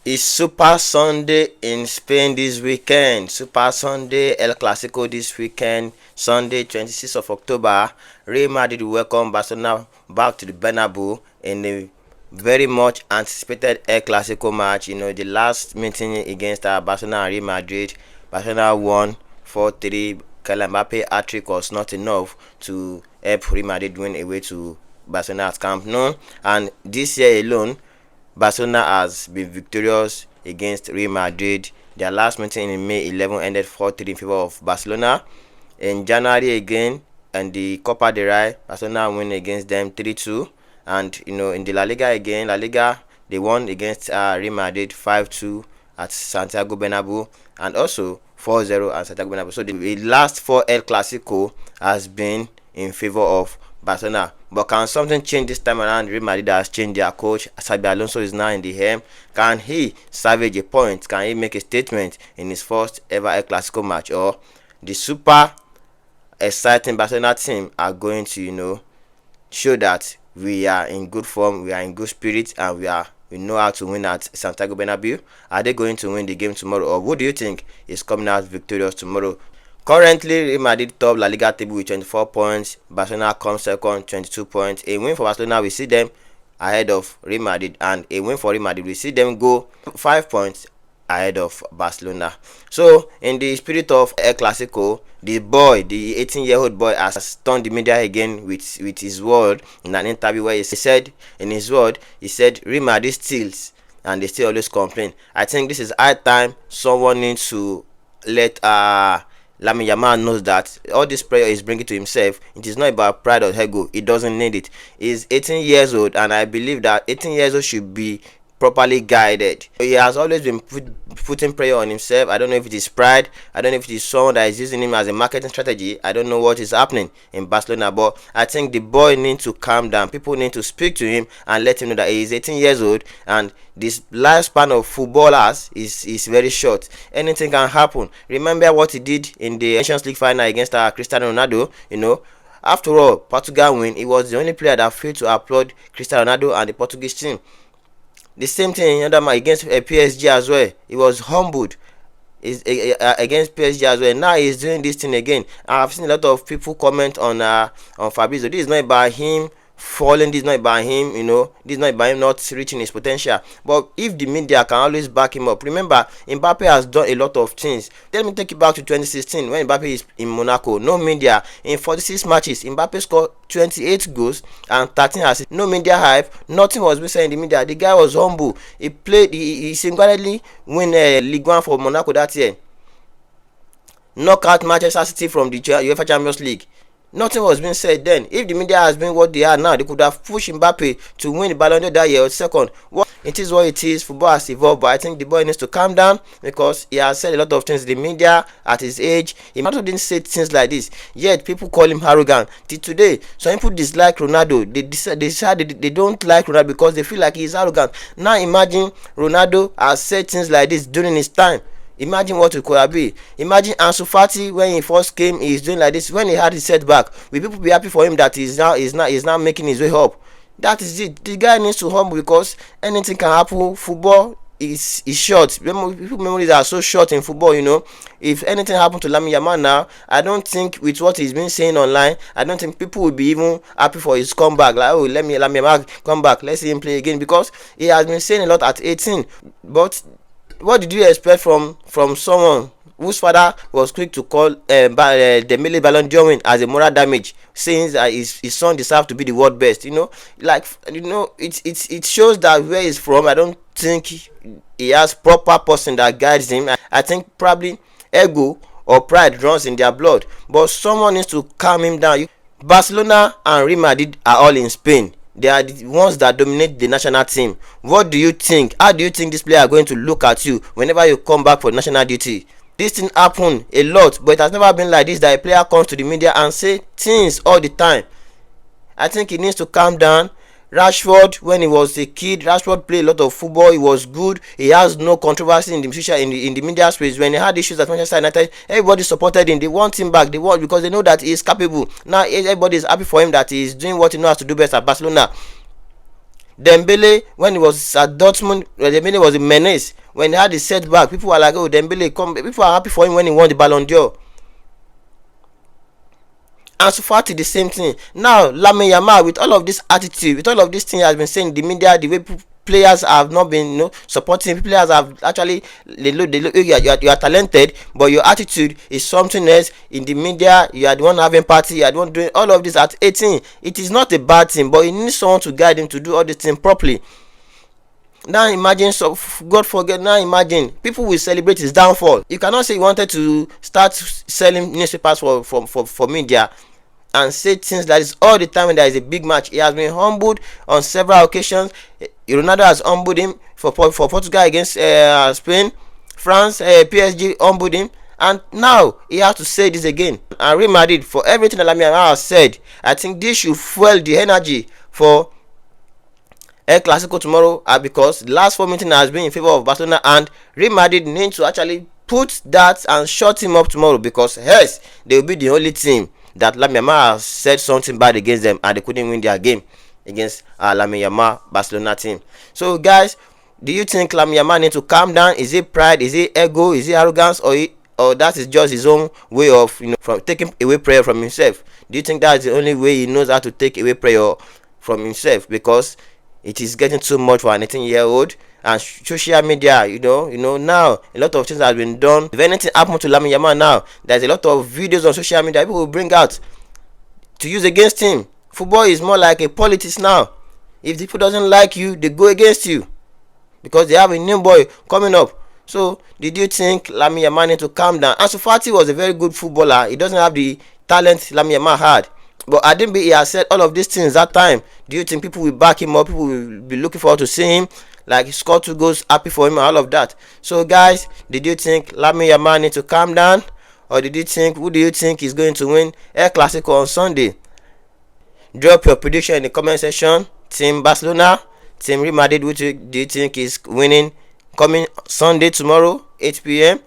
It's Super Sunday in Spain this weekend. Super Sunday, El Clásico this weekend. Sunday, 26th of October. Real Madrid will welcome Barcelona back to the Bernabeu in a very much anticipated El Clásico match. The last meeting against Barcelona and Real Madrid, Barcelona won 4-3. Mbappé hat-trick was not enough to help Real Madrid win away to Barcelona at Camp Nou. And this year alone, Barcelona has been victorious against Real Madrid. Their last meeting in May 11 ended 4-3 in favor of Barcelona. In January again, and the Copa del Rey, Barcelona win against them 3-2. And in the La Liga again, La Liga they won against Real Madrid 5-2 at Santiago Bernabeu, and also 4-0 at Santiago Bernabeu. So the last four El Clásico has been in favor of Barcelona. But can something change this time around? Real Madrid has changed their coach. Xabi Alonso is now in the helm. Can he salvage a point? Can he make a statement in his first ever El Clásico match? Or the super exciting Barcelona team are going to show that we are in good form, we are in good spirit, and we know how to win at Santiago Bernabeu? Are they going to win the game tomorrow, or who do you think is coming out victorious tomorrow? Currently, Real Madrid top La Liga table with 24 points. Barcelona comes second, 22 points. A win for Barcelona, we see them ahead of Real Madrid, and a win for Real Madrid, we see them go 5 points ahead of Barcelona. So, in the spirit of El Clásico, the 18-year-old boy, has turned the media again with his word in an interview where he said, Real Madrid steals and they still always complain. I think this is high time someone needs to let Lamine Yamal knows that all this prayer is bringing to himself. It is not about pride or ego. He doesn't need it. He's 18 years old, and I believe that 18 years old should be properly guided. He has always been putting pressure on himself. I don't know if it is pride. I don't know if it is someone that is using him as a marketing strategy. I don't know what is happening in Barcelona, but I think the boy needs to calm down. People need to speak to him and let him know that he is 18 years old, and this lifespan of footballers is very short. Anything can happen. Remember what he did in the Nations League final against Cristiano Ronaldo. After all, Portugal win. He was the only player that failed to applaud Cristiano Ronaldo and the Portuguese team. The same thing against PSG as well. He was humbled against PSG as well. Now he's doing this thing again. I've seen a lot of people comment on Fabrizio. This is not about him falling. This is not about him. This is not about him not reaching his potential. But if the media can always back him up. Remember, Mbappé has done a lot of things. Let me take you back to 2016 when Mbappé is in Monaco. No media. In 46 matches, Mbappé scored 28 goals and 13 assists. No media hype. Nothing was being said in the media. The guy was humble. He played. He single-handedly win Ligue 1 for Monaco that year. Knockout Manchester City from the UEFA Champions League. Nothing was being said then. If the media has been what they are now, they could have pushed Mbappé to win the Ballon d'Or that year or second. It is what it is. Football has evolved, but I think the boy needs to calm down because he has said a lot of things in the media at his age. He also didn't say things like this. Yet people call him arrogant. Till today, some people dislike Ronaldo. They decided they don't like Ronaldo because they feel like he is arrogant. Now imagine Ronaldo has said things like this during his time. Imagine what it could have been. Imagine Ansu Fati when he first came, he's doing like this. When he had his setback, will people be happy for him that he's now making his way up? That is it. The guy needs to humble because anything can happen. Football is short. People memories are so short in football. If anything happened to Lamine Yamal now, I don't think with what he's been saying online, I don't think people will be even happy for his comeback. Like, let Lamine Yamal come back, let's see him play again, because he has been saying a lot at 18. But what did you expect from someone whose father was quick to call the Millie Ballon d'Or win as a moral damage, saying that his son deserves to be the world best? It shows that where he's from. I don't think he has proper person that guides him. I think probably ego or pride runs in their blood, but someone needs to calm him down. Barcelona and Real Madrid are all in Spain. They are the ones that dominate the national team. What do you think? How do you think this player are going to look at you whenever you come back for national duty? This thing happen a lot, but it has never been like this, that a player comes to the media and say things all the time. I think he needs to calm down. Rashford, when he was a kid, Rashford played a lot of football. He was good. He has no controversy in the media space. When he had issues at Manchester United, everybody supported him. They want him back. They want, because they know that he is capable. Now everybody is happy for him that he is doing what he knows how to do best at Barcelona. Dembele, when he was at Dortmund, Dembele was a menace. When he had the setback, people were like, oh, Dembele, come. People are happy for him when he won the Ballon d'Or. And so far to the same thing. Now, Lamine Yamal, with all of this attitude, with all of this thing has been saying in the media, the way players have not been, supporting. Players have actually, you are talented, but your attitude is something else. In the media, you are the one having party, you are the one doing all of this at 18. It is not a bad thing, but you need someone to guide him to do all this thing properly. Now imagine, so God forget, now imagine people will celebrate his downfall. You cannot say you wanted to start selling newspapers for media and say things like this all the time when there is a big match. He has been humbled on several occasions. Ronaldo has humbled him for Portugal against Spain. France, PSG humbled him, and now he has to say this again. And Real Madrid, for everything that Lamine Yamal has said, I think this should fuel the energy for El Clásico tomorrow, because the last 4 meeting has been in favor of Barcelona, and Real Madrid need to actually put that and shut him up tomorrow, because yes, they will be the only team that Lamine Yamal has said something bad against them and they couldn't win their game against Lamine Yamal Barcelona team. So guys, do you think Lamine Yamal need to calm down? Is it pride? Is it ego? Is it arrogance? Or that is just his own way of from taking away prayer from himself? Do you think that is the only way he knows how to take away prayer from himself? Because it is getting too much for an 18-year-old. And social media, now a lot of things have been done. If anything happened to Lamine Yamal now, there's a lot of videos on social media people will bring out to use against him. Football is more like a politics now. If the people doesn't like you, they go against you because they have a new boy coming up. So did you think Lamine Yamal need to calm down? Ansu Fati was a very good footballer. He doesn't have the talent Lamine Yamal had. But I didn't be he has said all of these things that time. Do you think people will back him up? People will be looking forward to seeing him, like he scored 2 goals, happy for him and all of that. So guys, did you think Lamine Yamal need to calm down, or who do you think is going to win El Clásico on Sunday? Drop your prediction in the comment section. Team Barcelona, Team Real Madrid, which do you think is winning coming Sunday tomorrow 8 p.m.